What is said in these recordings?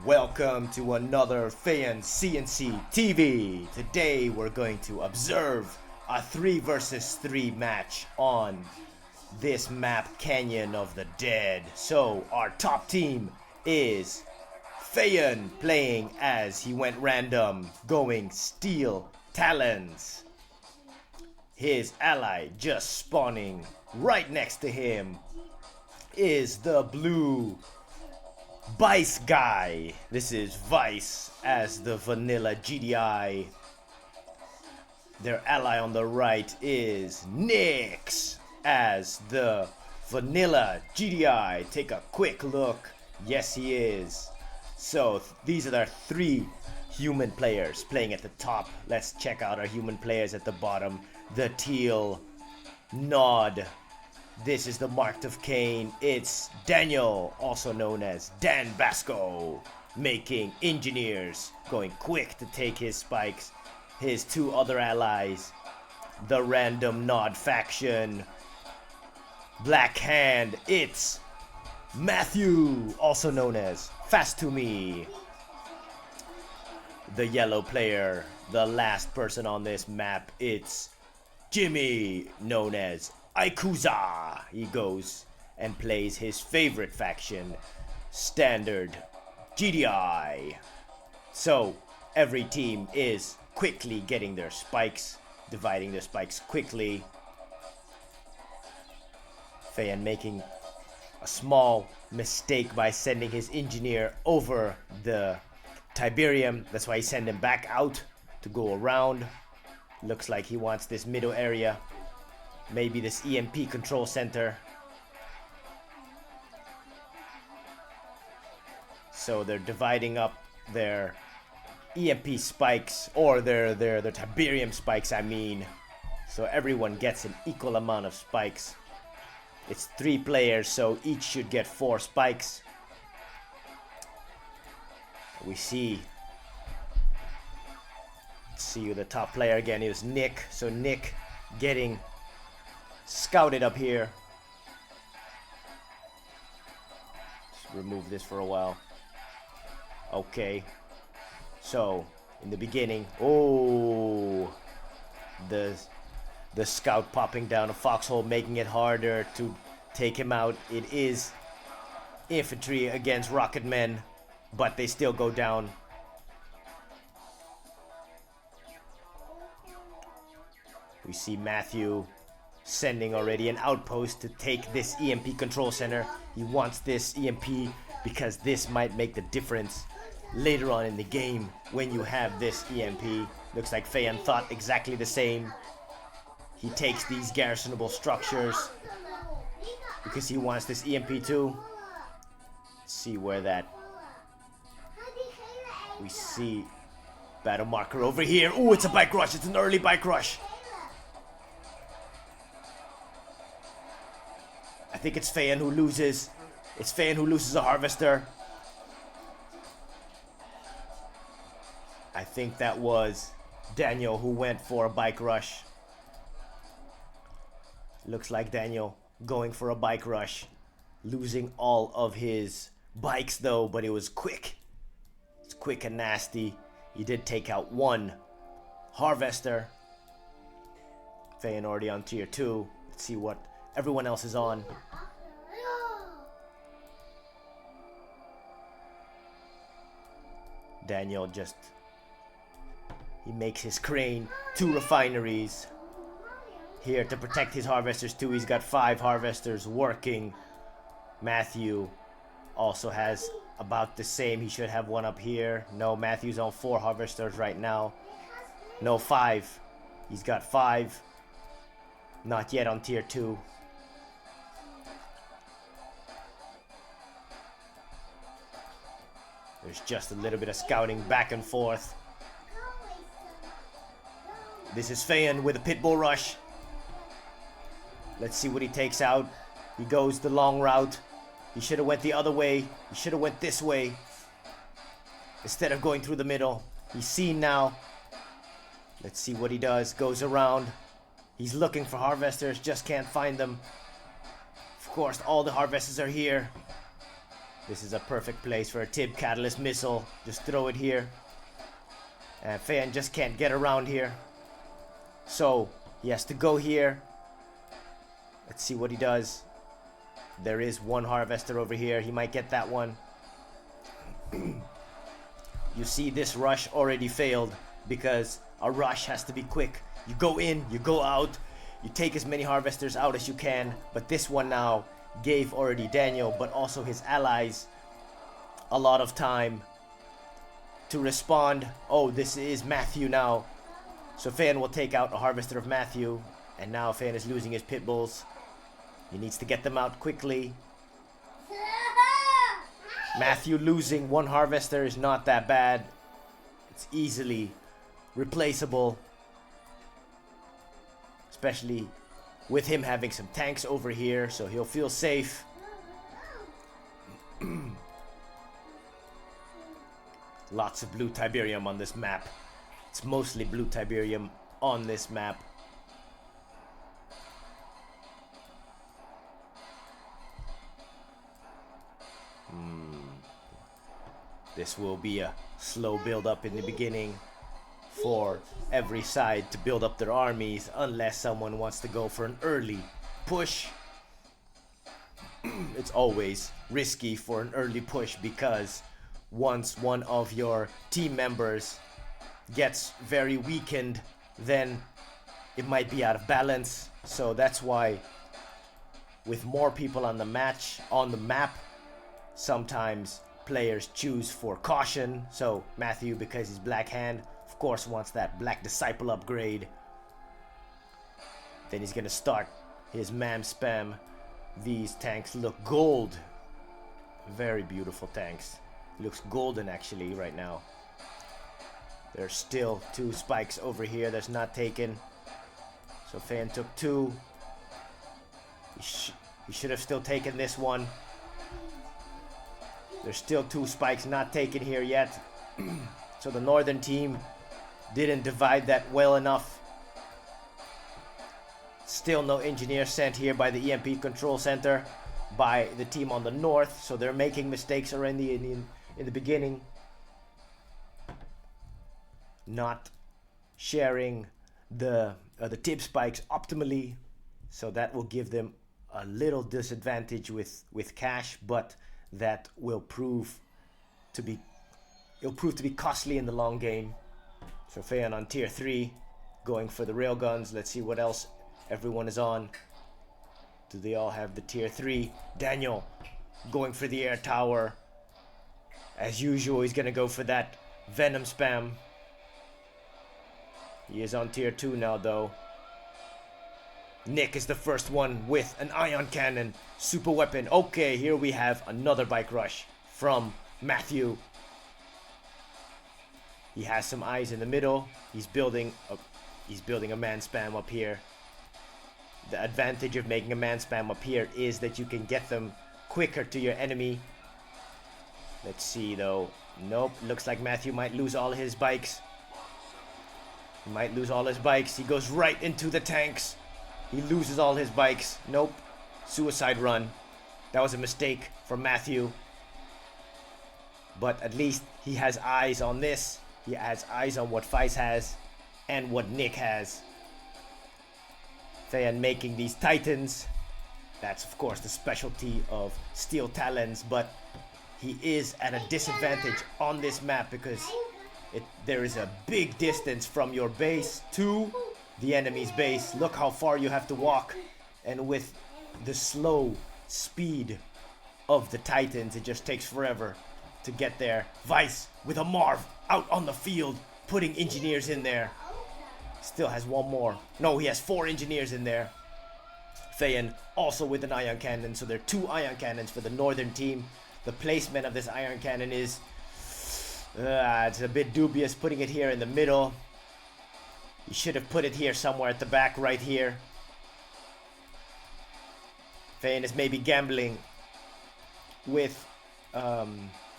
Welcome to another FeyanCnCtv. Today we're going to observe a 3 versus 3 match on this map, Canyon of the Dead. So our top team is Feyan, playing as he went random, going Steel Talons. His ally just spawning right next to him is the blue Vice guy. This is Vice as the vanilla GDI. Their ally on the right is Nyx as the vanilla GDI. Take a quick look. Yes, he is. So these are our 3 human players playing at the top. Let's check out our human players at the bottom. The teal Nod. This is the marked of Kane. It's Daniel, also known as Dan Basco, making engineers, going quick to take his spikes. His 2 other allies, the random Nod faction. Black Hand, it's Matthew, also known as Fast to Me. The yellow player, the last person on this map, it's Jimmy, known as Ikuza. He goes and plays his favorite faction, Standard GDI. So every team is quickly getting their spikes, dividing their spikes quickly. Feyan making a small mistake by sending his engineer over the Tiberium. That's why he sent him back out to go around. Looks like he wants this middle area. Maybe this EMP control center. So they're dividing up their EMP spikes, or their Tiberium spikes, I mean. So everyone gets an equal amount of spikes. It's 3 players, so each should get 4 spikes. We see. Let's see who the top player again is. Nick. So Nick getting scouted up here. Just remove this for a while. Okay. So in the beginning, the scout popping down a foxhole, making it harder to take him out. It is infantry against rocket men, but they still go down. We see Matthew sending already an outpost to take this EMP control center. He wants this EMP because this might make the difference later on in the game when you have this EMP. Looks like Feyan thought exactly the same. He takes these garrisonable structures because he wants this EMP too. Let's see where that. We see battle marker over here. Oh, it's a bike rush. It's an early bike rush. I think it's Feyan who loses. It's Feyan who loses a harvester. I think that was Daniel who went for a bike rush. Looks like Daniel going for a bike rush. Losing all of his bikes though, but it was quick. It's quick and nasty. He did take out 1 harvester. Feyan already on tier 2. Let's see what everyone else is on. Daniel he makes his crane 2 refineries here to protect his harvesters too. He's got 5 harvesters working. Matthew also has about the same. He should have 1 up here. No, Matthew's on 4 harvesters right now. No, 5. He's got 5. Not yet on tier 2. There's just a little bit of scouting back and forth. This is Feyan with a pitbull rush. Let's see what he takes out. He goes the long route. He should have went the other way. He should have went this way instead of going through the middle. He's seen now. Let's see what he does. Goes around. He's looking for harvesters, just can't find them. Of course, all the harvesters are here. This is a perfect place for a Tib Catalyst Missile. Just throw it here. And Feyan just can't get around here. So he has to go here. Let's see what he does. There is one Harvester over here. He might get that one. You see this rush already failed because a rush has to be quick. You go in, you go out, you take as many Harvesters out as you can. But this one now gave already Daniel, but also his allies, a lot of time to respond. Oh, this is Matthew now. So Feyan will take out a Harvester of Matthew. And now Feyan is losing his pit bulls. He needs to get them out quickly. Matthew losing one Harvester is not that bad. It's easily replaceable. Especially with him having some tanks over here, so he'll feel safe. Lots of blue Tiberium on this map. It's mostly blue Tiberium on this map. This will be a slow build up in the beginning for every side to build up their armies, unless someone wants to go for an early push. It's always risky for an early push because once one of your team members gets very weakened, then it might be out of balance. So that's why with more people on the map, sometimes players choose for caution. So Matthew, because he's Black Hand, of course wants that Black Disciple upgrade. Then he's gonna start his MAM spam. These tanks look gold. Very beautiful tanks. Looks golden actually right now. There's still two spikes over here that's not taken. So Feyan took two. He should have still taken this one. There's still two spikes not taken here yet. So the northern team didn't divide that well enough. Still no engineer sent here by the EMP control center by the team on the north. So they're making mistakes already in the beginning. Not sharing the tip spikes optimally. So that will give them a little disadvantage with cash, but that will prove to be costly in the long game. So Feyan on tier 3 going for the railguns. Let's see what else everyone is on. Do they all have the tier 3? Daniel going for the air tower. As usual, he's gonna go for that venom spam. He is on tier 2 now though. Nick is the first one with an ion cannon super weapon. Okay, here we have another bike rush from Matthew. He has some eyes in the middle. He's building a man spam up here. The advantage of making a man spam up here is that you can get them quicker to your enemy. Let's see though. Nope, looks like Matthew might lose all his bikes. He might lose all his bikes. He goes right into the tanks. He loses all his bikes. Nope. Suicide run. That was a mistake from Matthew. But at least he has eyes on this. He has eyes on what Feist has and what Nick has. Feyan making these Titans. That's of course the specialty of Steel Talons, but he is at a disadvantage on this map because there is a big distance from your base to the enemy's base. Look how far you have to walk, and with the slow speed of the Titans, it just takes forever to get there. Vice with a Marv out on the field, putting engineers in there. Still has one more. No, he has 4 engineers in there. Feyan also with an ion cannon, so there are 2 ion cannons for the northern team. The placement of this ion cannon is it's a bit dubious, putting it here in the middle. You should have put it here somewhere at the back, right here. Feyan is maybe gambling with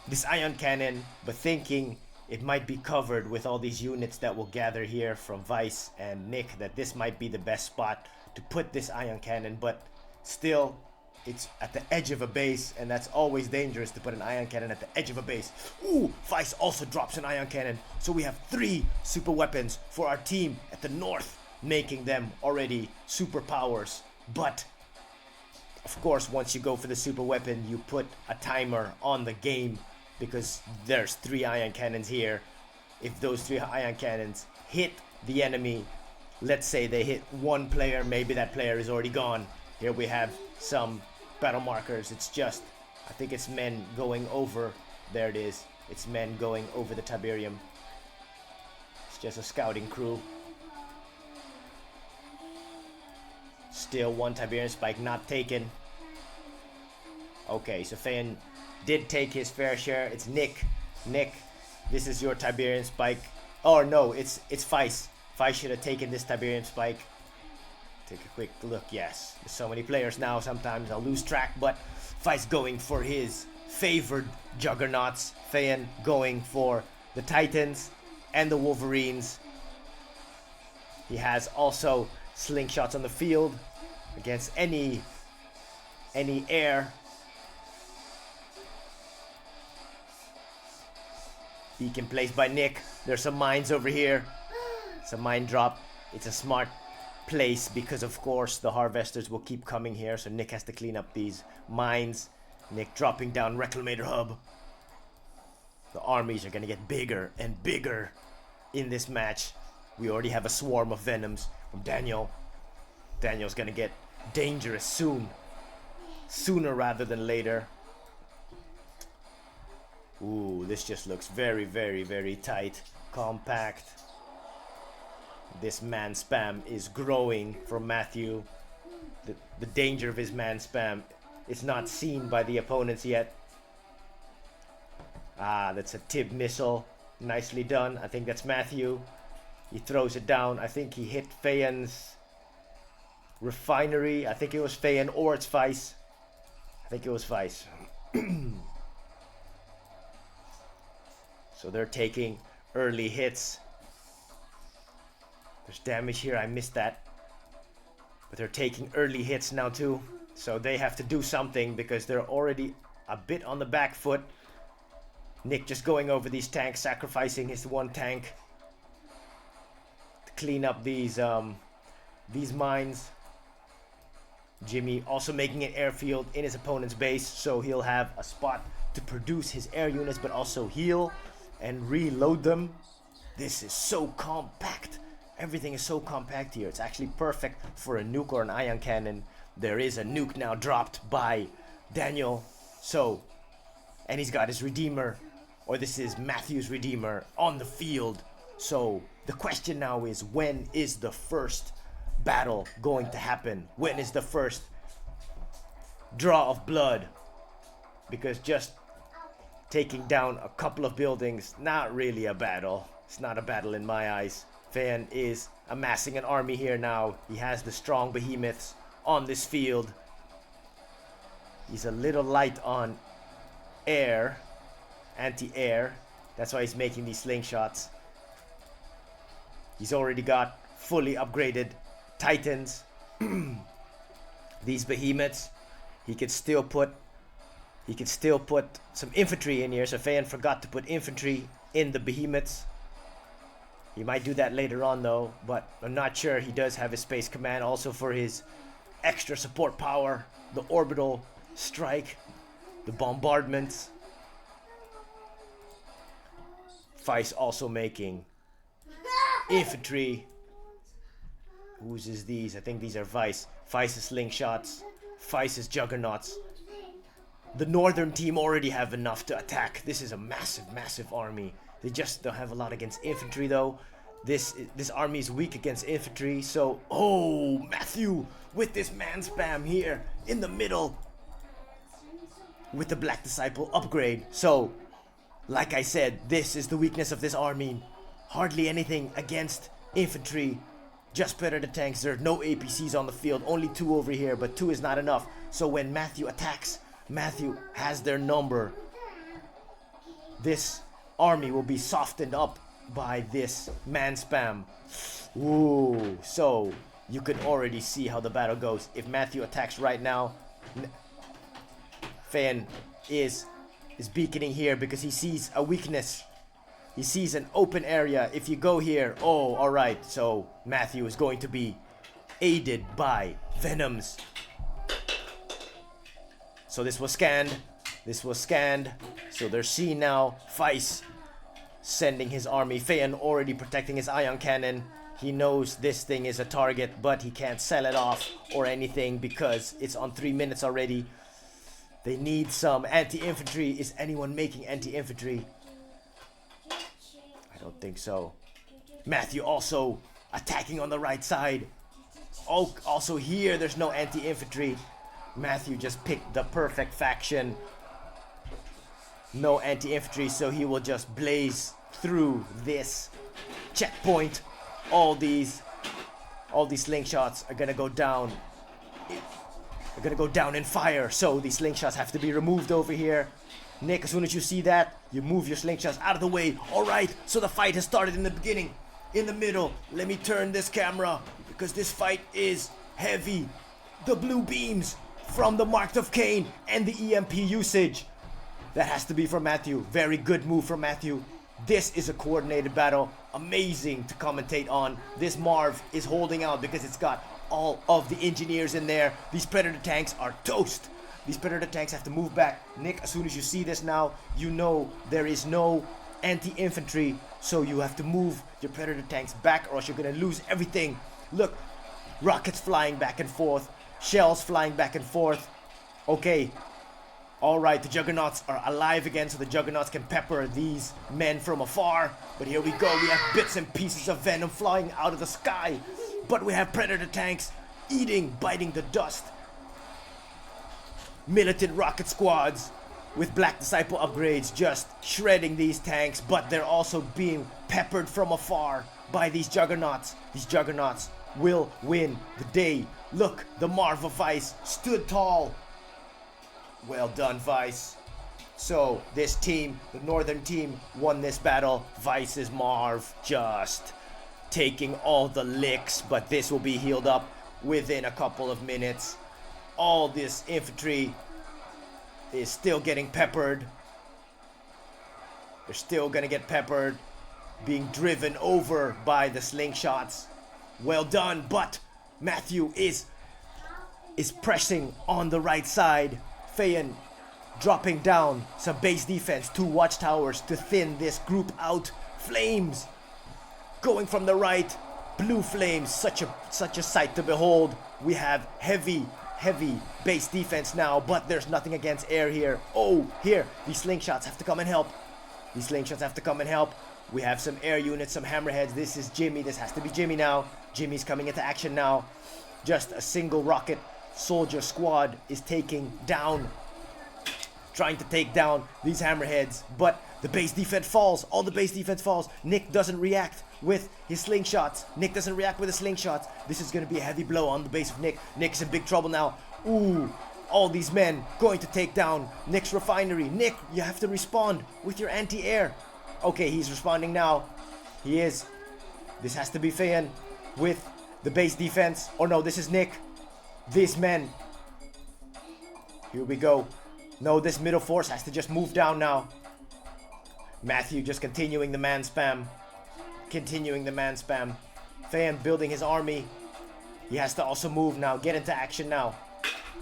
this ion cannon, but thinking it might be covered with all these units that will gather here from Vice and Nick, that this might be the best spot to put this ion cannon, but still it's at the edge of a base, and that's always dangerous to put an ion cannon at the edge of a base. Ooh, Vice also drops an ion cannon. So we have 3 super weapons for our team at the north, making them already superpowers. But of course, once you go for the super weapon, you put a timer on the game because there's 3 ion cannons here. If those 3 ion cannons hit the enemy, let's say they hit 1 player, maybe that player is already gone. Here we have some battle markers. It's just, I think it's men going over. There it is. It's men going over the Tiberium. It's just a scouting crew. Still 1 Tiberium spike not taken. Okay, so Feyan did take his fair share. It's Nick. Nick, this is your Tiberium spike. Oh no, it's Vice. Vice should have taken this Tiberium spike. Take a quick look. Yes, there's so many players now, sometimes I'll lose track, but Vice going for his favored juggernauts. Feyan going for the Titans and the Wolverines. He has also slingshots on the field against any air. Beacon placed by Nick. There's some mines over here. It's a mine drop. It's a smart place because of course the harvesters will keep coming here, so Nick has to clean up these mines. Nick dropping down Reclamator Hub. The armies are gonna get bigger and bigger in this match. We already have a swarm of Venoms from Daniel. Daniel's gonna get dangerous soon. Sooner rather than later. Ooh, this just looks very, very, very tight. Compact. This man spam is growing from Matthew. The danger of his man spam is not seen by the opponents yet. Ah, that's a Tib missile. Nicely done. I think that's Matthew. He throws it down. I think he hit Feyan's refinery. I think it was Feyan or it's Vice. I think it was Vice. So they're taking early hits. There's damage here, I missed that. But they're taking early hits now too. So they have to do something because they're already a bit on the back foot. Nick just going over these tanks, sacrificing his 1 tank to clean up these mines. Jimmy also making an airfield in his opponent's base, so he'll have a spot to produce his air units but also heal and reload them. This is so compact. Everything is so compact here. It's actually perfect for a nuke or an ion cannon. There is a nuke now dropped by Daniel. So, and he's got his Redeemer, or this is Matthew's Redeemer, on the field. So, the question now is, when is the first battle going to happen? When is the first draw of blood? Because just taking down a couple of buildings, not really a battle. It's not a battle in my eyes. Feyan is amassing an army here now. He has the strong behemoths on this field. He's a little light on air, anti-air. That's why he's making these slingshots. He's already got fully upgraded Titans. These behemoths, he could still put some infantry in here. So Feyan forgot to put infantry in the behemoths. He might do that later on though, but I'm not sure. He does have his space command also for his extra support power, the orbital strike, the bombardments. Vice also making infantry. Whose is these? I think these are Vice. Vice's slingshots, Vice's juggernauts. The northern team already have enough to attack. This is a massive, massive army. They just don't have a lot against infantry though. This army is weak against infantry. So, oh, Matthew with this man spam here in the middle with the Black Disciple upgrade. So, like I said, this is the weakness of this army. Hardly anything against infantry. Just better the tanks. There are no APCs on the field. Only 2 over here, but 2 is not enough. So when Matthew attacks, Matthew has their number. This army will be softened up by this man spam. Ooh, so you can already see how the battle goes. If Matthew attacks right now, Feyan is beaconing here because he sees a weakness. He sees an open area. If you go here, oh, alright. So Matthew is going to be aided by Venoms. So this was scanned. This was scanned. So they're seen now. Vice sending his army. Feyan already protecting his ion cannon. He knows this thing is a target, but he can't sell it off or anything because it's on 3 minutes already. They need some anti-infantry. Is anyone making anti-infantry? I don't think so. Matthew also attacking on the right side. Oh, also here there's no anti-infantry. Matthew just picked the perfect faction. No anti-infantry, so he will just blaze through this checkpoint. All these slingshots are gonna go down. They're gonna go down in fire. So these slingshots have to be removed over here. Nick, as soon as you see that, you move your slingshots out of the way. Alright, so the fight has started in the beginning. In the middle, let me turn this camera because this fight is heavy. The blue beams from the Mark of Kane and the EMP usage. That has to be from Matthew. Very good move from Matthew. This is a coordinated battle. Amazing to commentate on. This Marv is holding out because it's got all of the engineers in there. These Predator tanks are toast. These Predator tanks have to move back. Nick, as soon as you see this now, you know there is no anti-infantry. So you have to move your Predator tanks back or else you're going to lose everything. Look, rockets flying back and forth. Shells flying back and forth. Okay. Alright, the Juggernauts are alive again, so the Juggernauts can pepper these men from afar. But here we go, we have bits and pieces of venom flying out of the sky. But we have Predator tanks biting the dust. Militant rocket squads with Black Disciple upgrades just shredding these tanks. But they're also being peppered from afar by these Juggernauts. These Juggernauts will win the day. Look, the Marv of Vice stood tall. Well done, Vice. So, this team, the northern team, won this battle. Vice's Marv just taking all the licks, but this will be healed up within a couple of minutes. All this infantry is still getting peppered. They're still gonna get peppered, being driven over by the slingshots. Well done, but Matthew is pressing on the right side. Feyan dropping down some base defense, 2 watchtowers to thin this group out. Flames going from the right, blue flames, such a sight to behold. We have heavy base defense now, but there's nothing against air here. Oh, here, these slingshots have to come and help. These slingshots have to come and help. We have some air units, some hammerheads. This is Jimmy. This has to be Jimmy now. Jimmy's coming into action now. Just a single rocket soldier squad is trying to take down these hammerheads, but the base defense falls. All the base defense falls. Nick doesn't react with his slingshots. This is going to be a heavy blow on the base of Nick. Nick's in big trouble now. Ooh, all these men going to take down Nick's refinery. Nick, you have to respond with your anti-air. Okay, he's responding now. He is. This has to be Feyan with the base defense. Oh no, this is Nick. These men. Here we go. No, this middle force has to just move down now. Matthew just continuing the man spam. Feyan building his army. He has to also move now, get into action now.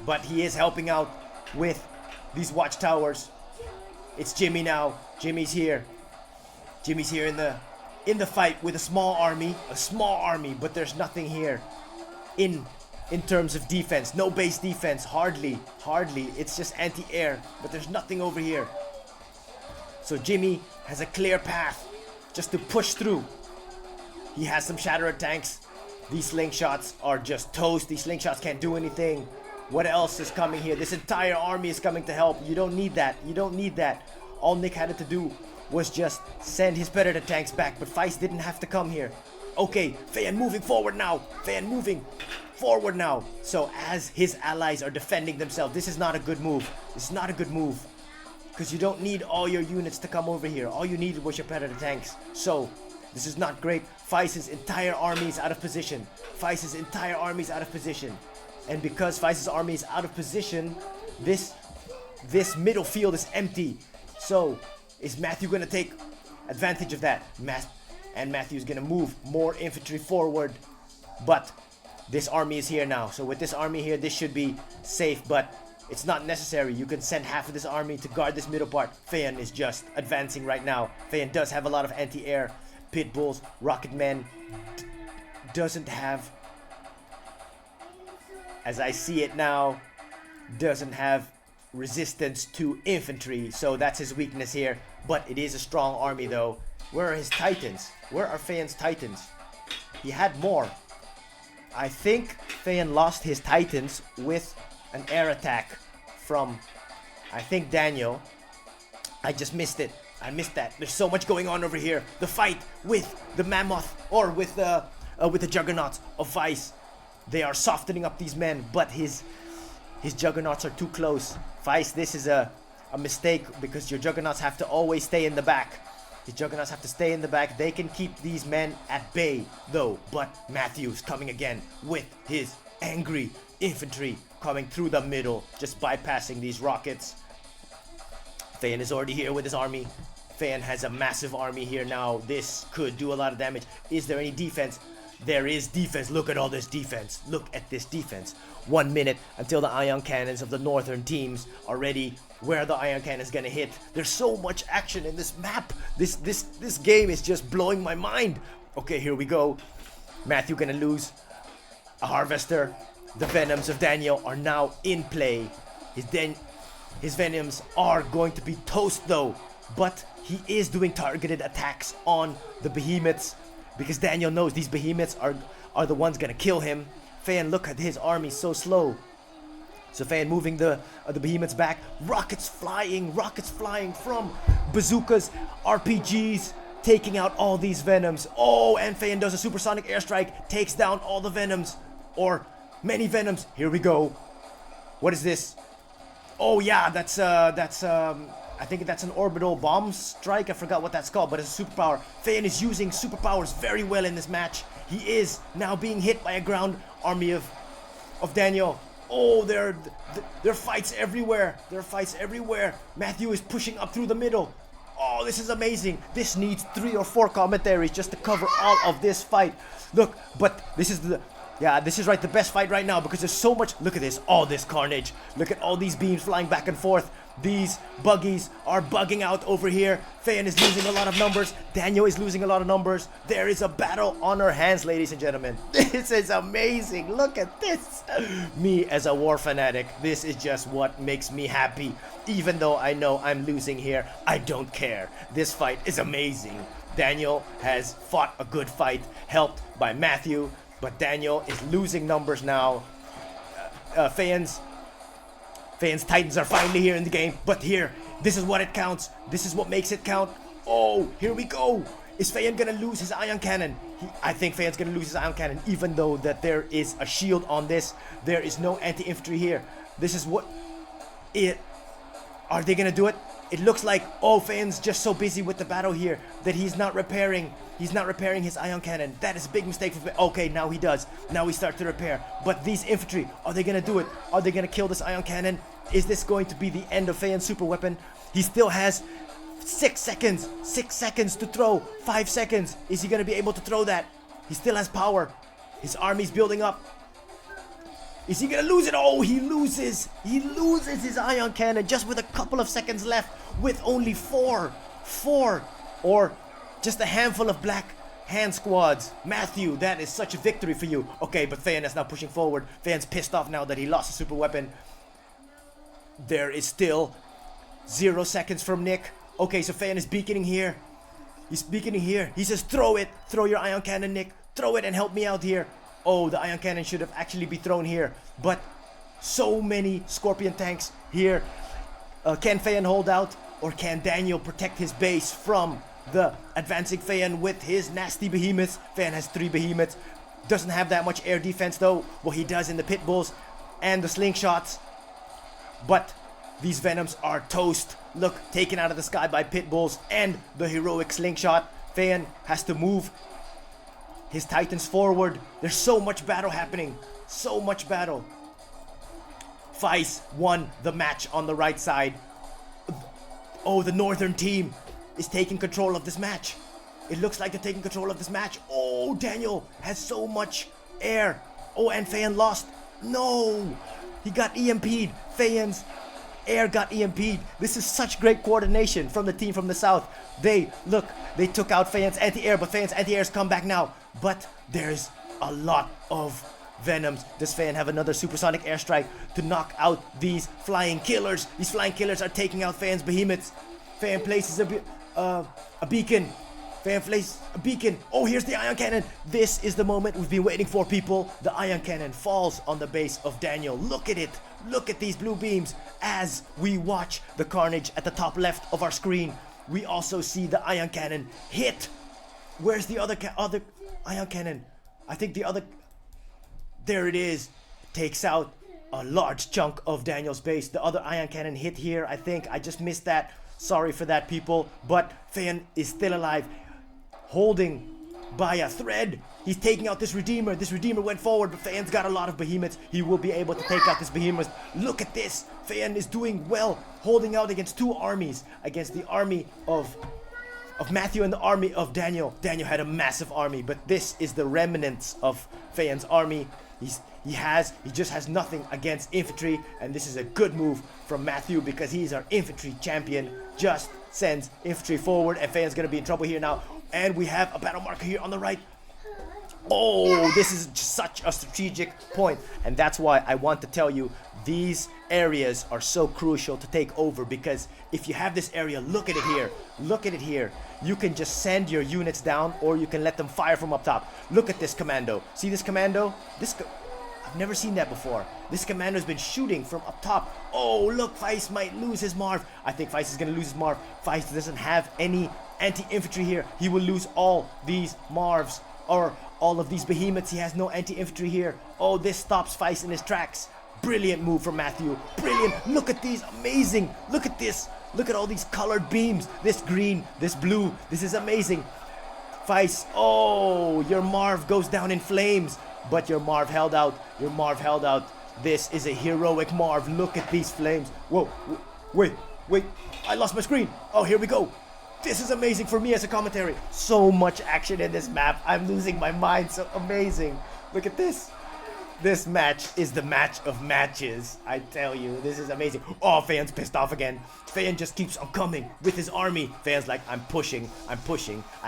But he is helping out with these watchtowers. It's Jimmy now. Jimmy's here in the fight with a small army, but there's nothing here in terms of defense. No base defense, hardly. It's just anti-air, but there's nothing over here. So Jimmy has a clear path just to push through. He has some Shatterer tanks. These slingshots are just toast. These slingshots can't do anything. What else is coming here? This entire army is coming to help. You don't need that. All Nick had to do was just send his Predator tanks back, but Feist didn't have to come here. Okay, Feyan moving forward now. So as his allies are defending themselves, this is not a good move. Because you don't need all your units to come over here. All you needed was your Predator tanks. So this is not great. Feist's entire army is out of position. And because Feist's army is out of position, this this middle field is empty. So is Matthew gonna take advantage of that? And Matthew's gonna move more infantry forward, but this army is here now. So with this army here, this should be safe, but it's not necessary. You can send half of this army to guard this middle part. Feyan is just advancing right now. Feyan does have a lot of anti-air. Pit bulls, rocket men, doesn't have, as I see it now, doesn't have resistance to infantry. So that's his weakness here. But it is a strong army though. Where are his titans? Where are Feyan's titans? He had more. I think Feyan lost his titans with an air attack from, I think, Daniel. I just missed it. I missed that. There's so much going on over here. The fight with the mammoth, or with the juggernauts of Vice. They are softening up these men, but his juggernauts are too close. Vice, this is a mistake, because your juggernauts have to always stay in the back. His juggernauts have to stay in the back. They can keep these men at bay though, but Matthew's coming again with his angry infantry coming through the middle, just bypassing these rockets. Feyan is already here with his army. Feyan has a massive army here now. This could do a lot of damage. Is there any defense? There is defense. Look at all this defense. Look at this defense. 1 minute until the ion cannons of the northern teams are ready. Where are the ion cannons gonna hit? There's so much action in this map. This game is just blowing my mind. Okay, here we go. Matthew gonna lose a harvester. The venoms of Daniel are now in play. His venoms are going to be toast though, but he is doing targeted attacks on the behemoths, because Daniel knows these behemoths are the ones gonna kill him. Feyan, look at his army, so slow. So Feyan moving the behemoths back. Rockets flying from bazookas, RPGs, taking out all these venoms. Oh, and Feyan does a supersonic airstrike, takes down all the venoms, or many venoms. Here we go. What is this? Oh yeah, that's I think that's an orbital bomb strike. I forgot what that's called, but it's a superpower. Feyan is using superpowers very well in this match. He is now being hit by a ground army of Daniel. Oh, there are fights everywhere. There are fights everywhere. Matthew is pushing up through the middle. Oh, this is amazing. This needs 3 or 4 commentaries just to cover all of this fight. Look, but this is the best fight right now, because there's so much. Look at this, all this carnage. Look at all these beams flying back and forth. These buggies are bugging out over here. Feyan is losing a lot of numbers. Daniel is losing a lot of numbers. There is a battle on our hands, ladies and gentlemen. This is amazing. Look at this. Me as a war fanatic, this is just what makes me happy. Even though I know I'm losing here, I don't care. This fight is amazing. Daniel has fought a good fight, helped by Matthew, but Daniel is losing numbers now. Feyan's Titans are finally here in the game, but here, this is what it counts. This is what makes it count. Oh, here we go. Is Feyan gonna lose his ion cannon? I think Feyan's gonna lose his ion cannon, even though that there is a shield on this. There is no anti-infantry here. This is what it. Are they gonna do it? It looks like, oh, Feyan's just so busy with the battle here that he's not repairing his ion cannon. That is a big mistake for Feyan. Okay, now he does. Now we start to repair. But these infantry, are they gonna do it? Are they gonna kill this ion cannon? Is this going to be the end of Feyan's super weapon? He still has 6 seconds. 6 seconds to throw. 5 seconds. Is he gonna be able to throw that? He still has power. His army's building up. Is he gonna lose it? Oh, he loses. He loses his ion cannon just with a couple of seconds left, with only 4, or just a handful of black hand squads. Matthew, that is such a victory for you. Okay, but Feyan is now pushing forward. Feyan's pissed off now that he lost a super weapon. There is still 0 seconds from Nick. Okay, so Feyan is beaconing here. He's beaconing here. He says, throw it. Throw your ion cannon, Nick. Throw it and help me out here. Oh, the ion cannon should have actually been thrown here. But so many scorpion tanks here. Can Feyan hold out? Or can Daniel protect his base from the advancing Feyan with his nasty behemoths? Feyan has 3 behemoths. Doesn't have that much air defense though. Well, he does in the pit bulls and the slingshots. But these venoms are toast. Look, taken out of the sky by pit bulls and the heroic slingshot. Feyan has to move his titans forward. There's so much battle happening. So much battle. Feis won the match on the right side. Oh, the northern team is taking control of this match. It looks like they're taking control of this match. Oh, Daniel has so much air. Oh, and Feyan lost. No, he got EMP'd. Feyan's air got EMP'd. This is such great coordination from the team from the south. They took out Feyan's anti-air, but Feyan's anti-air's come back now. But there's a lot of Venoms. Does Feyan have another supersonic airstrike to knock out these flying killers? These flying killers are taking out Feyan's behemoths. Feyan places a beacon. Feyan places a beacon. Oh, here's the ion cannon. This is the moment we've been waiting for, people. The ion cannon falls on the base of Daniel. Look at it. Look at these blue beams as we watch the carnage at the top left of our screen. We also see the ion cannon hit. Where's the other ion cannon? I think the other... There it is. Takes out a large chunk of Daniel's base. The other ion cannon hit here, I think. I just missed that. Sorry for that, people. But Feyan is still alive. Holding by a thread. He's taking out this Redeemer. This Redeemer went forward, but Feyan's got a lot of behemoths. He will be able to take out this behemoth. Look at this. Feyan is doing well. Holding out against two armies. Against the army of Matthew and the army of Daniel. Daniel had a massive army, but this is the remnants of Feyan's army. He just has nothing against infantry, and this is a good move from Matthew because he's our infantry champion. Just sends infantry forward, and Feyan's gonna be in trouble here now. And we have a battle marker here on the right. Oh, this is such a strategic point, and that's why I want to tell you these areas are so crucial to take over, because if you have this area, look at it here. Look at it here. You can just send your units down, or you can let them fire from up top. Look at this commando. See this commando? I've never seen that before. This commando's been shooting from up top. Oh, look, Feist might lose his Marv. I think Feist is going to lose his Marv. Feist doesn't have any anti-infantry here. He will lose all these Marvs, or all of these behemoths. He has no anti-infantry here. Oh, this stops Feist in his tracks. Brilliant move from Matthew. Brilliant. Look at these. Amazing. Look at this. Look at all these colored beams. This green, this blue. This is amazing. Feist. Oh, your Marv goes down in flames. But your Marv held out. Your Marv held out. This is a heroic Marv. Look at these flames. Whoa. Wait. I lost my screen. Oh, here we go. This is amazing for me as a commentary. So much action in this map. I'm losing my mind. So amazing. Look at this. This match is the match of matches. I tell you, this is amazing. Oh, Feyan's pissed off again. Feyan just keeps on coming with his army. Feyan's like, I'm pushing. I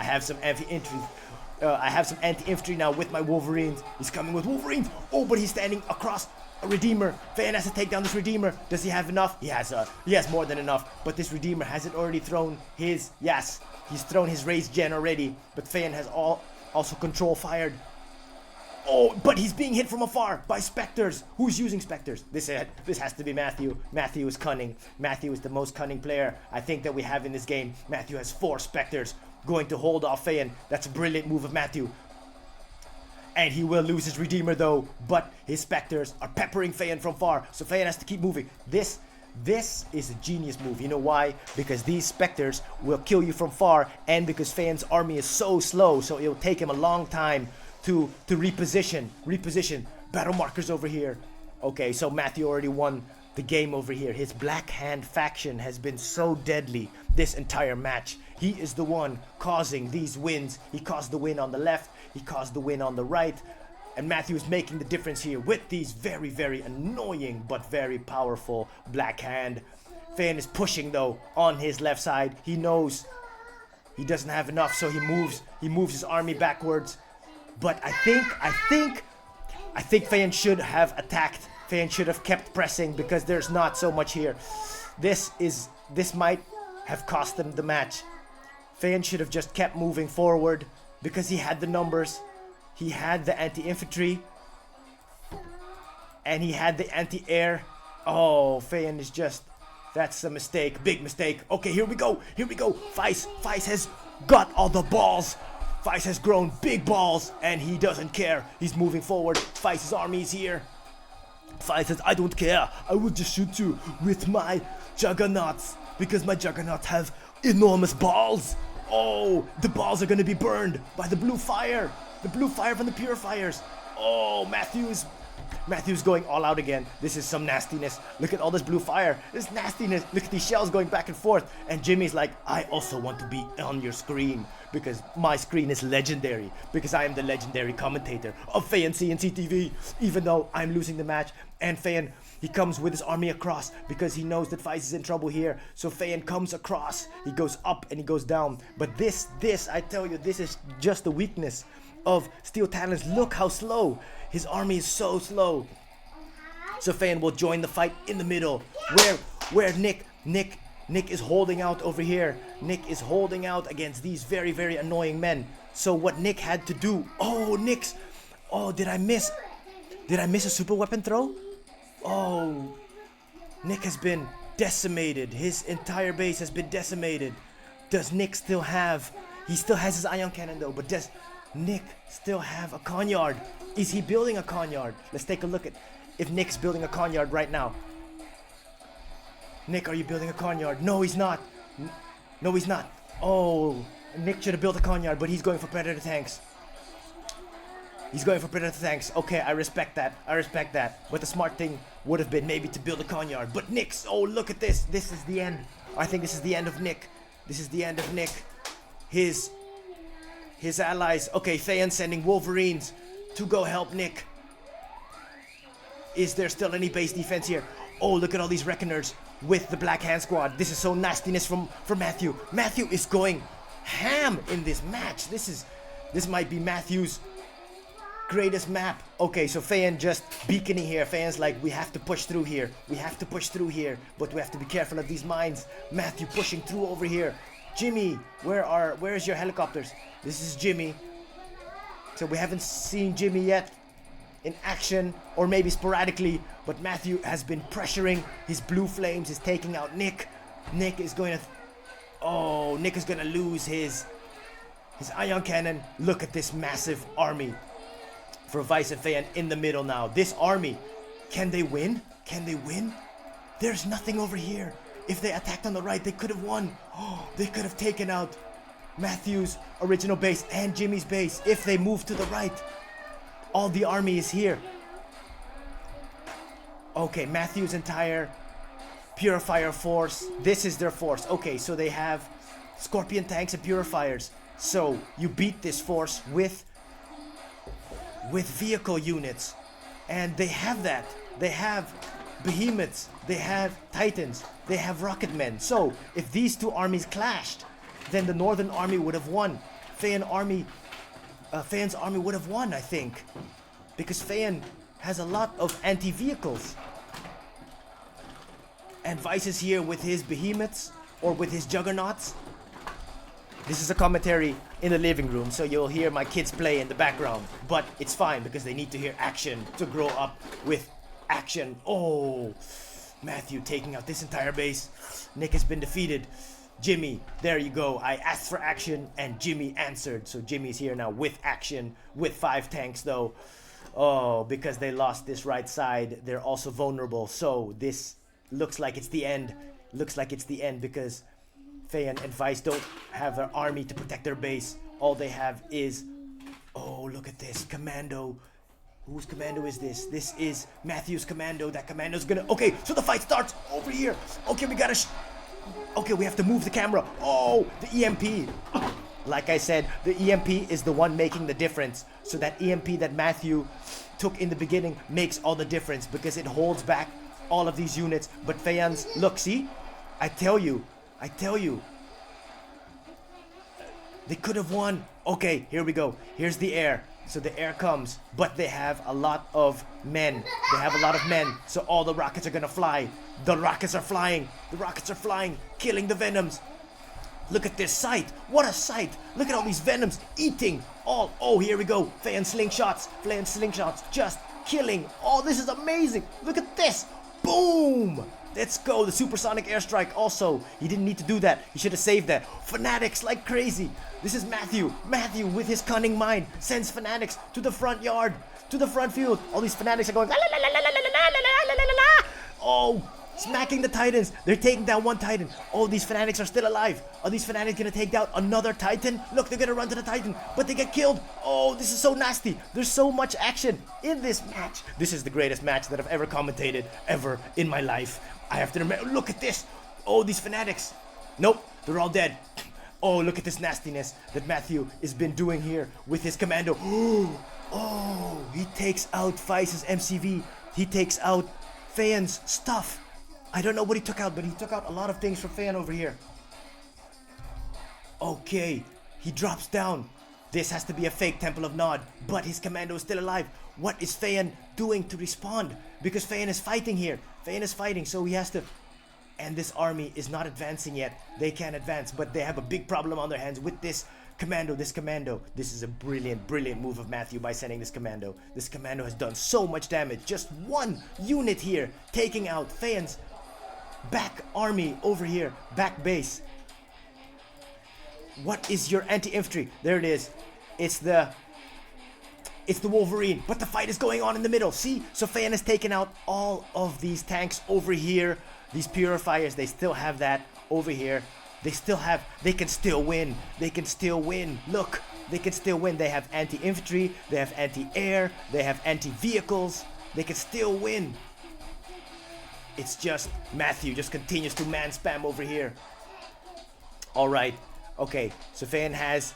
have some anti-infantry now with my Wolverines. He's coming with Wolverines. Oh, but he's standing across a Redeemer. Feyan has to take down this Redeemer. Does he have enough? He has more than enough. But this Redeemer hasn't already thrown his... Yes, he's thrown his raised gen already. But Feyan has also control fired. Oh, but he's being hit from afar by Spectres. Who's using Spectres? This has to be Matthew. Matthew is cunning. Matthew is the most cunning player I think that we have in this game. Matthew has 4 Spectres going to hold off Feyan. That's a brilliant move of Matthew. And he will lose his Redeemer though, but his Spectres are peppering Feyan from far, so Feyan has to keep moving. This is a genius move. You know why? Because these Spectres will kill you from far, and because Feyan's army is so slow, so it'll take him a long time to reposition. Battle markers over here. Okay, so Matthew already won the game over here. His Black Hand faction has been so deadly this entire match. He is the one causing these wins. He caused the win on the left. He caused the win on the right. And Matthew is making the difference here with these very, very annoying but very powerful Black Hand. Feyan is pushing though on his left side. He knows he doesn't have enough, so he moves his army backwards. But I think Feyan should have attacked. Feyan should have kept pressing because there's not so much here. This might have cost him the match. Feyan should have just kept moving forward because he had the numbers. He had the anti-infantry. And he had the anti-air. Oh, Feyan is just... That's a mistake. Big mistake. Okay, here we go. Feist has got all the balls. Feist has grown big balls, and he doesn't care. He's moving forward. Feist's army is here. Feist says, I don't care. I will just shoot you with my juggernauts, because my juggernauts have enormous balls. Oh, the balls are going to be burned by the blue fire. The blue fire from the purifiers. Oh, Matthew Matthew's going all out again. This is some nastiness. Look at all this blue fire. This nastiness. Look at these shells going back and forth. And Jimmy's like, I also want to be on your screen because my screen is legendary. Because I am the legendary commentator of FeyanCnCtv. Even though I'm losing the match. And Feyan, he comes with his army across because he knows that Vice is in trouble here. So Feyan comes across. He goes up and he goes down. But this, I tell you, this is just the weakness of Steel Talons. Look how slow. His army is so slow. So Feyan will join the fight in the middle. Where Nick is holding out over here. Nick is holding out against these very, very annoying men. So what Nick had to do. Oh, Nick's. Oh, did I miss a super weapon throw? Oh, Nick has been decimated. His entire base has been decimated. Does Nick still have... He still has his ion cannon though, but does Nick still have a conhyard? Is he building a conhyard? Let's take a look at if Nick's building a conhyard right now. Nick, are you building a conhyard? No, he's not. No, he's not. Oh, Nick should have built a conhyard, but he's going for predator tanks. He's going for predator tanks. Okay, I respect that. I respect that. But the smart thing would have been maybe to build a conhyard. But Nick's, oh, look at this. This is the end. I think this is the end of Nick. This is the end of Nick. His allies. Okay, Feyan sending Wolverines to go help Nick. Is there still any base defense here? Oh, look at all these Reckoners with the Black Hand Squad. This is so nastiness from Matthew. Matthew is going ham in this match. This might be Matthew's greatest map. Okay, so Feyan just beaconing here. Feyan's like, we have to push through here. We have to push through here. But we have to be careful of these mines. Matthew pushing through over here. Jimmy, where is your helicopters? This is Jimmy. So we haven't seen Jimmy yet in action, or maybe sporadically, but Matthew has been pressuring. His blue flames is taking out Nick. Nick is going to lose his ion cannon. Look at this massive army for Vice and Feyan in the middle now. This army, can they win? Can they win? There's nothing over here. If they attacked on the right, they could have won. Oh, they could have taken out Matthew's original base and Jimmy's base if they moved to the right. All the army is here. Okay, Matthew's entire purifier force. This is their force. Okay, so they have Scorpion tanks and purifiers. So you beat this force with vehicle units. And they have that. They have behemoths. They have titans. They have rocket men. So if these two armies clashed, then the northern army would have won. Feyan's army would have won, I think, because Feyan has a lot of anti-vehicles. And Vice is here with his behemoths or with his juggernauts. This is a commentary in the living room, so you'll hear my kids play in the background. But it's fine because they need to hear action to grow up with action. Oh, Matthew taking out this entire base. Nick has been defeated. Jimmy, there you go. I asked for action and Jimmy answered. So Jimmy's here now with action, with 5 tanks though. Oh, because they lost this right side, they're also vulnerable. So this looks like it's the end. Looks like it's the end because Feyan and Vice don't have an army to protect their base. All they have is, oh, look at this, commando. Whose commando is this? This is Matthew's commando. That commando's gonna, okay, so the fight starts over here. Okay, we gotta, okay, we have to move the camera. Oh, the EMP. Like I said, the EMP is the one making the difference. So that EMP that Matthew took in the beginning makes all the difference because it holds back all of these units. But Feyan's, look, see? I tell you. They could have won. Okay, here we go. Here's the air. So the air comes, but they have a lot of men. So all the rockets are gonna fly. The rockets are flying, killing the Venoms. Look at this sight. What a sight. Look at all these Venoms eating all. Oh, here we go. Feyan slingshots, just killing. Oh, this is amazing. Look at this. Boom. Let's go. The supersonic airstrike also. He didn't need to do that. He should have saved that. Fanatics like crazy. This is Matthew. Matthew with his cunning mind sends fanatics to the front yard, to the front field. All these fanatics are going la la la la la la la la la la la la. Oh, smacking the Titans. They're taking down one Titan. Oh, these Fanatics are still alive. Are these Fanatics gonna take down another Titan? Look, they're gonna run to the Titan, but they get killed. Oh, this is so nasty. There's so much action in this match. This is the greatest match that I've ever commentated ever in my life. I have to remember. Look at this. Oh, these Fanatics. Nope, they're all dead. Oh, look at this nastiness that Matthew has been doing here with his commando. Oh, he takes out Feist's MCV. He takes out Feyan's stuff. I don't know what he took out, but he took out a lot of things from Feyan over here. Okay, he drops down. This has to be a fake Temple of Nod, but his commando is still alive. What is Feyan doing to respond? Because Feyan is fighting here. Feyan is fighting, so he has to... And this army is not advancing yet. They can't advance, but they have a big problem on their hands with this commando. This is a brilliant, brilliant move of Matthew by sending this commando. This commando has done so much damage. Just one unit here, taking out Feyan's back army over here, back base. What is your anti-infantry? There it is. It's the Wolverine, but the fight is going on in the middle. See? So Feyan has taken out all of these tanks over here. These purifiers, they still have that over here. They can still win. They can still win. Look, they can still win. They have anti-infantry, they have anti-air, they have anti-vehicles. They can still win. It's just Matthew just continues to man spam over here. Alright, okay, so Feyan has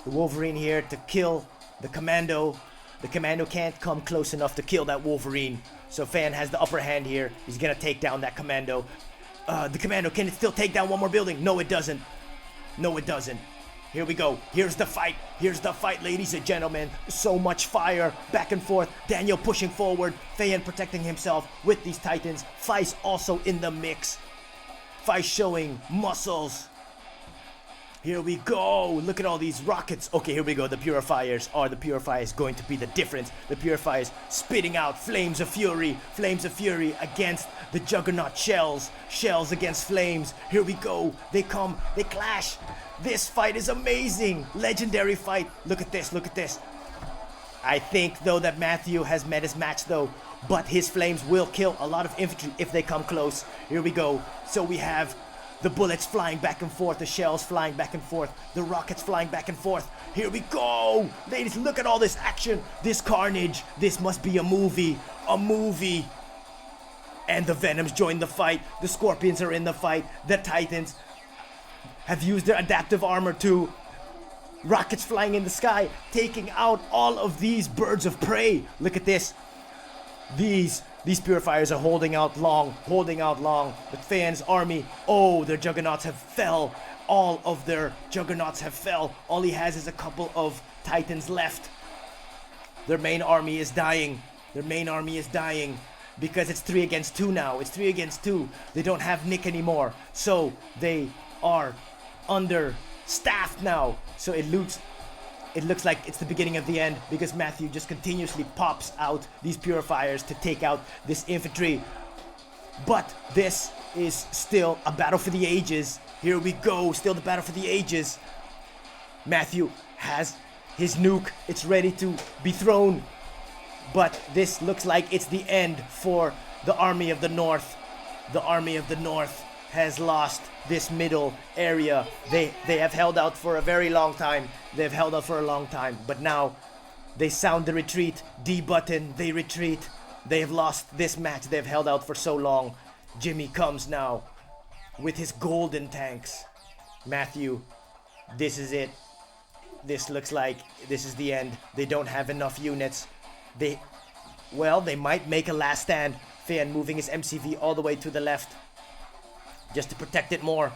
the Wolverine here to kill the commando. The commando can't come close enough to kill that Wolverine. So Feyan has the upper hand here. He's gonna take down that commando. The commando, can it still take down one more building? No, it doesn't. No, it doesn't. Here we go. Here's the fight. Here's the fight, ladies and gentlemen. So much fire. Back and forth. Daniel pushing forward. Feyan protecting himself with these Titans. Feist also in the mix. Feist showing muscles. Here we go. Look at all these rockets. Okay, here we go. The purifiers going to be the difference. The purifiers spitting out flames of fury. Flames of fury against the juggernaut shells. Shells against flames. Here we go. They come. They clash. This fight is amazing. Legendary fight. Look at this. Look at this. I think, though, that Matthew has met his match, though. But his flames will kill a lot of infantry if they come close. Here we go. So we have... the bullets flying back and forth, the shells flying back and forth, the rockets flying back and forth. Here we go! Ladies, look at all this action, this carnage. This must be a movie. A movie. And the Venoms join the fight. The Scorpions are in the fight. The Titans have used their adaptive armor too. Rockets flying in the sky, taking out all of these birds of prey. Look at this. These purifiers are holding out long. But Feyan's army, oh, their juggernauts have fell. All of their juggernauts have fell. All he has is a couple of Titans left. Their main army is dying. Because it's 3 against 2 now. It's 3 against 2. They don't have Nick anymore. So they are understaffed now. So it looks like it's the beginning of the end, because Matthew just continuously pops out these purifiers to take out this infantry. But this is still a battle for the ages. Here we go, still the battle for the ages. Matthew has his nuke. It's ready to be thrown. But this looks like it's the end for the Army of the North. The Army of the North has lost this middle area. They have held out for a very long time. But now they sound the retreat. D button, they retreat. They have lost this match. They've held out for so long. Jimmy comes now with his golden tanks. Matthew, this is it. This looks like this is the end. They don't have enough units. They might make a last stand. Feyan moving his MCV all the way to the left, just to protect it more.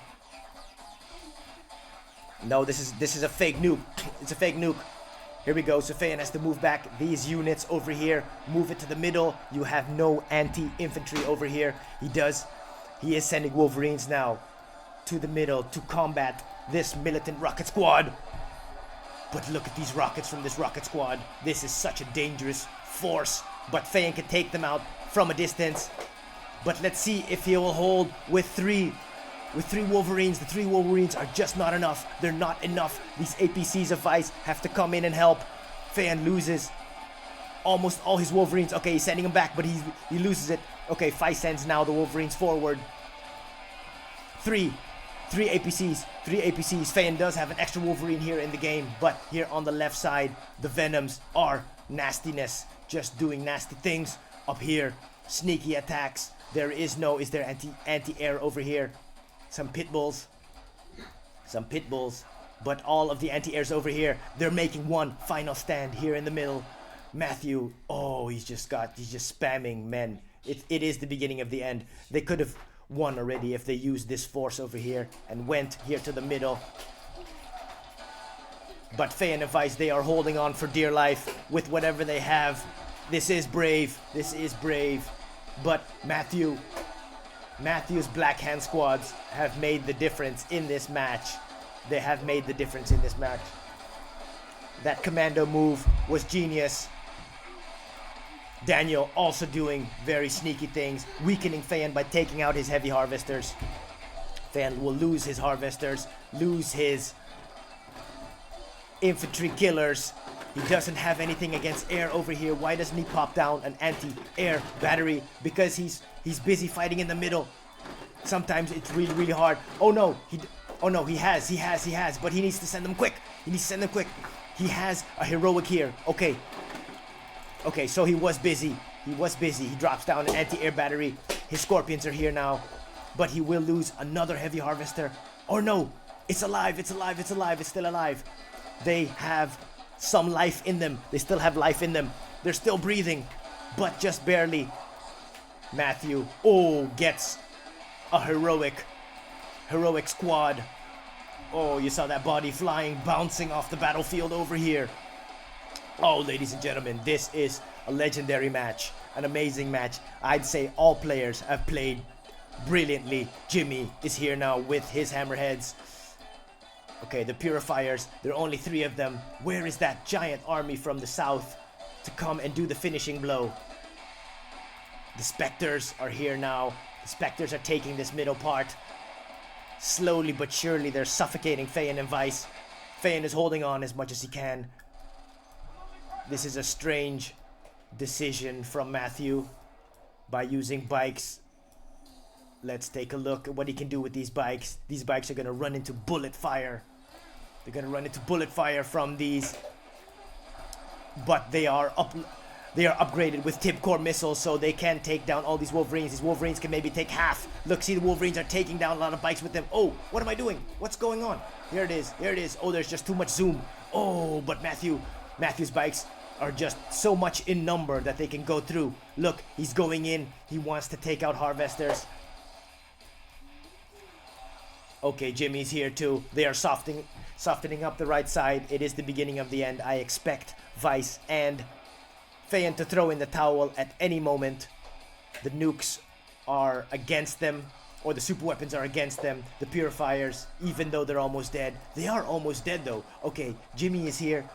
No, this is a fake nuke. It's a fake nuke. Here we go. So Feyan has to move back these units over here. Move it to the middle. You have no anti-infantry over here. He is sending Wolverines now to the middle to combat this militant rocket squad. But look at these rockets from this rocket squad. This is such a dangerous force. But Feyan can take them out from a distance. But let's see if he will hold with three Wolverines. The 3 Wolverines are just not enough. They're not enough. These APCs of Vice have to come in and help. Feyan loses almost all his Wolverines. Okay, he's sending them back, but he loses it. Okay, Fight sends now the Wolverines forward. Three APCs. Feyan does have an extra Wolverine here in the game, but here on the left side, the Venoms are nastiness, just doing nasty things. Up here, sneaky attacks. Is there anti-air over here? Some pit bulls, but all of the anti-airs over here. They're making one final stand here in the middle. Matthew, oh, he's just spamming men. It is the beginning of the end. They could have won already if they used this force over here and went here to the middle. But Feyan and Vice, they are holding on for dear life with whatever they have. This is brave. But Matthew's Black Hand squads have made the difference in this match. They have made the difference in this match. That commando move was genius. Daniel also doing very sneaky things, weakening Feyan by taking out his heavy harvesters. Feyan will lose his harvesters, lose his infantry killers. He doesn't have anything against air over here. Why doesn't he pop down an anti-air battery? Because he's busy fighting in the middle. Sometimes it's really hard. Oh no, he has, but he needs to send them quick. He has a heroic here. Okay, so he was busy. He drops down an anti-air battery. His scorpions are here now, but he will lose another heavy harvester. Oh no, it's alive. It's still alive. They have some life in them. They still have life in them. They're still breathing, but just barely. Matthew, gets a heroic squad. Oh, you saw that body flying, bouncing off the battlefield over here. Oh, ladies and gentlemen, this is a legendary match, an amazing match. I'd say all players have played brilliantly. Jimmy is here now with his hammerheads. Okay, the purifiers, there are only 3 of them. Where is that giant army from the south to come and do the finishing blow? The specters are here now. The specters are taking this middle part. Slowly but surely, they're suffocating Feyan and Vice. Feyan is holding on as much as he can. This is a strange decision from Matthew by using bikes. Let's take a look at what he can do with these bikes. These bikes are going to run into bullet fire. They're going to run into bullet fire from these. But they are upgraded with tip core missiles, so they can take down all these Wolverines. These Wolverines can maybe take half. Look, see, the Wolverines are taking down a lot of bikes with them. Oh, what am I doing? What's going on? Here it is. Oh, there's just too much zoom. Oh, but Matthew's bikes are just so much in number that they can go through. Look, he's going in. He wants to take out harvesters. Okay, Jimmy's here too. They are softening up the right side. It is the beginning of the end. I expect Vice and Feyan to throw in the towel at any moment. The nukes are against them, or the super weapons are against them. The purifiers, even though they're almost dead. They are almost dead though. Okay, Jimmy is here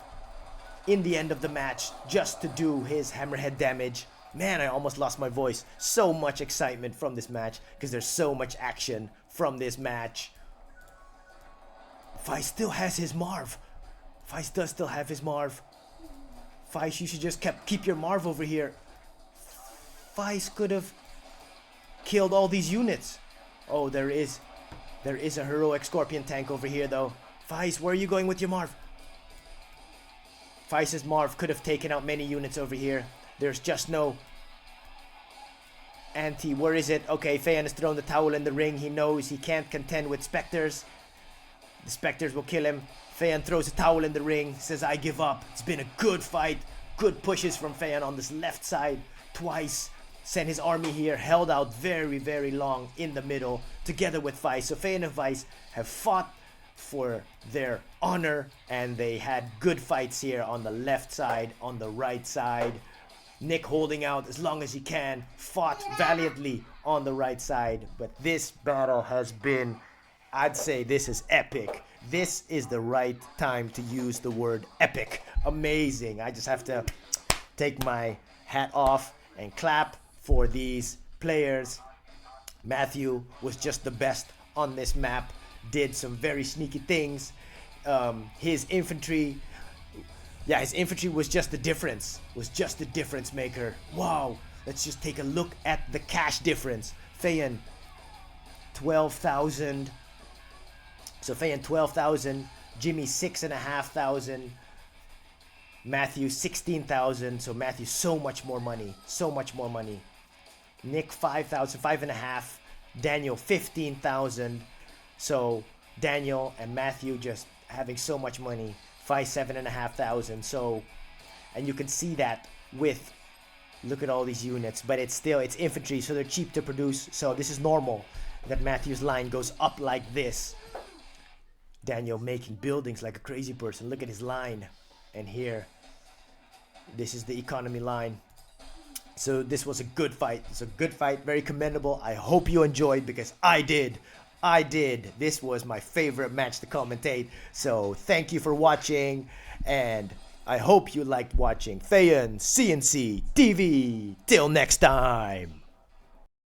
in the end of the match just to do his hammerhead damage. Man, I almost lost my voice. So much excitement from this match because there's so much action from this match. Vice still has his Marv. Vice does still have his Marv. Vice, you should just keep your Marv over here. Vice could have killed all these units. Oh, there is a heroic Scorpion tank over here though. Vice, where are you going with your Marv? Vice's Marv could have taken out many units over here. There's just no anti. Where is it? Okay, Feyan has thrown the towel in the ring. He knows he can't contend with specters. The specters will kill him. Feyan throws a towel in the ring, says I give up. It's been a good fight. Good pushes from Feyan on this left side. Twice. Sent his army here. Held out very long in the middle together with Vice. So Feyan and Vice have fought for their honor, and they had good fights here on the left side, on the right side. Nick holding out as long as he can, fought valiantly on the right side, but this battle has been, I'd say this is epic. This is the right time to use the word epic. Amazing. I just have to take my hat off and clap for these players. Matthew was just the best on this map. Did some very sneaky things. His infantry was just the difference. Was just the difference maker. Wow. let's just take a look at the cash difference. Feyan, 12,000. So Feyan 12,000, Jimmy 6,500, Matthew 16,000. So Matthew, so much more money, so much more money. Nick 5,000, 5.5. Daniel 15,000. So Daniel and Matthew just having so much money, 7,500. So, and you can see that with, look at all these units, but it's infantry, so they're cheap to produce. So this is normal that Matthew's line goes up like this. Daniel making buildings like a crazy person. Look at his line. And here, this is the economy line. So this was a good fight. It's a good fight, very commendable. I hope you enjoyed, because I did. This was my favorite match to commentate. So thank you for watching, and I hope you liked watching FeyanCnCtv. Till next time.